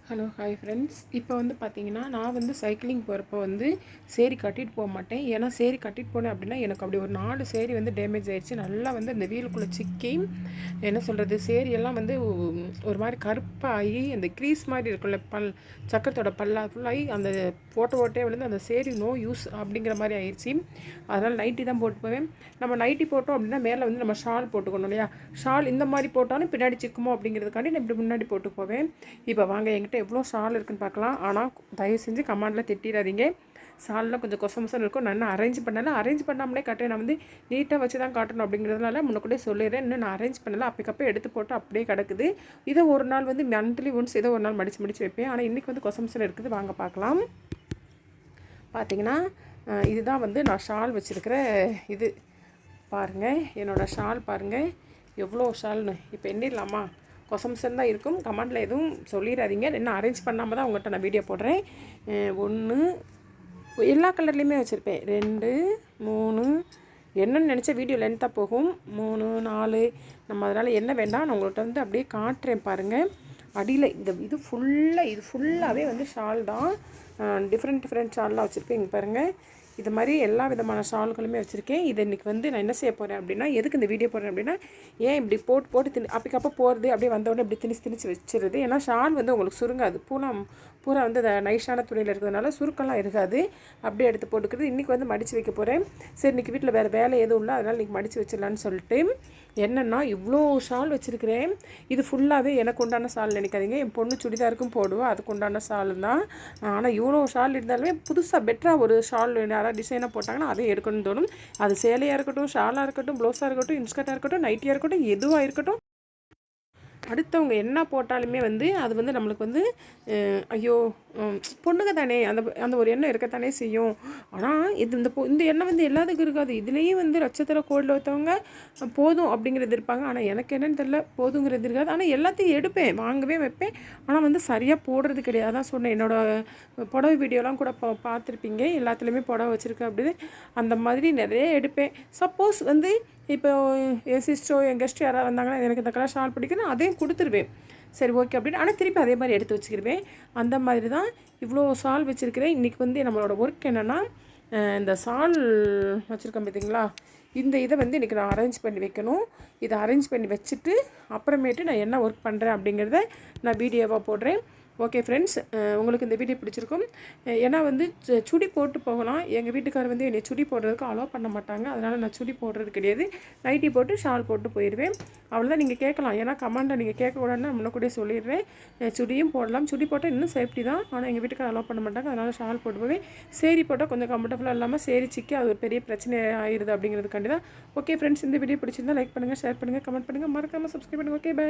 Hello hi friends. இப்போ வந்து பார்த்தீங்கன்னா, நான் வந்து சைக்கிளிங் போகிறப்போ வந்து சேரி கட்டிட்டு போக மாட்டேன். ஏன்னா சேரி கட்டிட்டு போனேன் அப்படின்னா, எனக்கு அப்படி ஒரு 4 சேரி வந்து டேமேஜ் ஆயிடுச்சு. நல்லா வந்து அந்த வீலுக்குள்ளே சிக்கி என்ன சொல்கிறது, சேரியெல்லாம் வந்து ஒரு மாதிரி கருப்பாகி அந்த க்ரீஸ் மாதிரி இருக்குல்ல, சக்கரத்தோட பல்லா ஃபுல்லாகி அந்த ஓட்டே விழுந்து அந்த சேரி நோ யூஸ் அப்படிங்கிற மாதிரி ஆயிடுச்சு. அதனால் நைட்டி தான் போட்டு போவேன். நம்ம நைட்டி போட்டோம் அப்படின்னா மேலே வந்து நம்ம ஷால் போட்டுக்கணும் இல்லையா? ஷால் இந்த மாதிரி போட்டாலும் பின்னாடி சிக்குமோ அப்படிங்கிறதுக்காண்டி நான் இப்படி முன்னாடி போட்டு போவேன். இப்போ வாங்க என்கிட்ட எவ்வளோ ஷால் இருக்குன்னு பார்க்கலாம். ஆனால் தயவு செஞ்சு கமெண்டில் திட்டிடாதீங்க. ஷால்லாம் கொஞ்சம் கொசமசம் இருக்கும். நான் அரேஞ்ச் பண்ணாமலே காட்டுறேன். நான் வந்து நீட்டாக வச்சு தான் காட்டணும் அப்படிங்கிறதுனால முன்னக்கூட சொல்லிடுறேன். இன்னும் நான் அரேஞ்ச் பண்ணல, அப்பக்கப்போ எடுத்து போட்டு அப்படியே கிடக்குது. இதை ஒரு நாள் வந்து மந்த்லி ஒன்ஸ் ஏதோ ஒரு நாள் மடித்து வைப்பேன். ஆனால் இன்றைக்கி வந்து கொசமசம் இருக்குது. வாங்க பார்க்கலாம். பார்த்தீங்கன்னா இதுதான் வந்து நான் ஷால் வச்சுருக்கிற இது பாருங்கள். என்னோடய ஷால் பாருங்கள் எவ்வளோ ஷால்னு. இப்போ எண்ணிடலாமா? கொசம்சன் தான் இருக்கும். கமெண்டில் எதுவும் சொல்லிடாதீங்க. இன்னும் அரேஞ்ச் பண்ணாமல் தான் உங்கள்கிட்ட நான் வீடியோ போடுறேன். 1 எல்லா கலர்லேயுமே வச்சுருப்பேன். 2 3 என்னன்னு நினச்ச வீடியோ லென்த்தாக போகும். 3 4 நம்ம அதனால் என்ன வேண்டாம், நான் உங்கள்கிட்ட வந்து அப்படியே காட்டுறேன் பாருங்கள். அடியில் இது ஃபுல்லாகவே வந்து ஷால் தான். டிஃப்ரெண்ட் ஷால்லாம் வச்சுருப்பேன். இங்கே பாருங்கள், இது மாதிரி எல்லா விதமான ஷால்களுமே வச்சுருக்கேன். இது இன்றைக்கி வந்து நான் என்ன செய்ய போகிறேன் அப்படின்னா, எதுக்கு இந்த வீடியோ போடுறேன் அப்படின்னா, ஏன் இப்படி போட்டு அப்பக்கப்போ போகிறது அப்படியே வந்தோடனே இப்படி திணிச்சு வச்சிருது. ஏன்னா ஷால் வந்து உங்களுக்கு சுருங்காது. பூரா வந்து நைஸான துணியில் இருக்கிறதுனால சுருக்கெல்லாம் இருக்காது. அப்படியே எடுத்து போட்டுக்கிறது. இன்றைக்கி வந்து மடித்து வைக்க போகிறேன். சரி, இன்றைக்கி வீட்டில் வேறு வேலை எதுவும் இல்லை, அதனால் இன்றைக்கி மடித்து வச்சிடலான்னு சொல்லிட்டு என்னென்னா இவ்வளோ ஷால் வச்சுருக்கிறேன். இது ஃபுல்லாகவே எனக்கு உண்டான ஷால் நினைக்காதீங்க. என் பொண்ணு சுடிதாருக்கும் போடுவோம், அதுக்கு உண்டான ஷால் தான். ஆனால் இவ்வளோ ஷால் இருந்தாலுமே புதுசாக பெட்டராக ஒரு ஷால் யாராவது டிசைனாக போட்டாங்கன்னா அதை எடுக்கணும்னு தோணும். அது சேலையாக இருக்கட்டும், ஷாலாக இருக்கட்டும், ப்ளவுஸாக இருக்கட்டும், இன்ஸ்கர்ட்டாக இருக்கட்டும், நைட்டியாக இருக்கட்டும், எதுவாக இருக்கட்டும், அடுத்தவங்க என்ன போட்டாலுமே வந்து அது வந்து நம்மளுக்கு வந்து ஐயோ பொண்ணுங்க தானே, அந்த ஒரு எண்ணம் இருக்கத்தானே செய்யும். ஆனால் இந்த எண்ணம் வந்து எல்லாத்துக்கும் இருக்காது. இதுலேயும் வந்து நட்சத்திர கோடில் ஒருத்தவங்க போதும் அப்படிங்கிறது இருப்பாங்க. ஆனால் எனக்கு என்னென்னு தெரியல, போதுங்கிறது இருக்காது. ஆனால் எல்லாத்தையும் எடுப்பேன், வாங்கவே வைப்பேன். ஆனால் வந்து சரியாக போடுறது கிடையாது. அதான் சொன்னேன், என்னோடய புடவை வீடியோலாம் கூட பார்த்துருப்பீங்க. எல்லாத்துலேயுமே புடவை வச்சுருக்கேன் அப்படின்னு. அந்த மாதிரி நிறைய எடுப்பேன். சப்போஸ் வந்து இப்போ என் சிஸ்டரோ என் கெஸ்ட் யாராவது வந்தாங்கன்னா எனக்கு இந்த கலர் ஷால் பிடிக்குன்னா அதையும் கொடுத்துருவேன். சரி ஓகே அப்படின்னு. ஆனால் திருப்பி அதே மாதிரி எடுத்து வச்சுக்கிடுவேன். அந்த மாதிரி தான் இவ்வளோ ஷால் வச்சுருக்கிறேன். இன்றைக்கி வந்து நம்மளோட ஒர்க் என்னென்னா, இந்த ஷால் வச்சுருக்கேன் பார்த்தீங்களா, இந்த இதை வந்து இன்றைக்கி நான் அரேஞ்ச் பண்ணி வைக்கணும். இதை அரேஞ்ச் பண்ணி வச்சுட்டு அப்புறமேட்டு நான் என்ன ஒர்க் பண்ணுறேன் அப்படிங்கிறத நான் வீடியோவாக போடுறேன். ஓகே ஃப்ரெண்ட்ஸ், உங்களுக்கு இந்த வீடியோ பிடிச்சிருக்கும். ஏன்னா வந்து சுடி போட்டு போகலாம். எங்கள் வீட்டுக்காரர் வந்து என்னை சுடி போடுறதுக்கு அலோவ் பண்ண மாட்டாங்க. அதனால் நான் சுடி போடுறது கிடையாது. நைட்டி போட்டு ஷால் போட்டு போயிடுவேன். அவ்வளோதான். நீங்கள் கேட்கலாம், ஏன்னா கமெண்டை நீங்கள் கேட்கக்கூடாதுன்னு நான் முன்னக்கூடயே சொல்லிடுறேன். சுடியும் போடலாம். சுடி போட்டால் இன்னும் சேஃப்டி தான். ஆனால் எங்கள் வீட்டுக்காரர் அலோவ் பண்ண மாட்டாங்க. அதனால் ஷால் போட்டு போவேன். சேரி போட்டால் கொஞ்சம் கம்ஃபர்டபுளாக இல்லாமல் சேரி சிக்கி அது ஒரு பெரிய பிரச்சனை ஆயிடுது அப்படிங்கிறதுக்காண்டி தான். ஓகே ஃப்ரெண்ட்ஸ், இந்த வீடியோ பிடிச்சிருந்தால் லைக் பண்ணுங்கள், ஷேர் பண்ணுங்கள், கமெண்ட் பண்ணுங்கள், மறக்காமல் சப்ஸ்கிரைப் பண்ணுங்கள். Okay bye.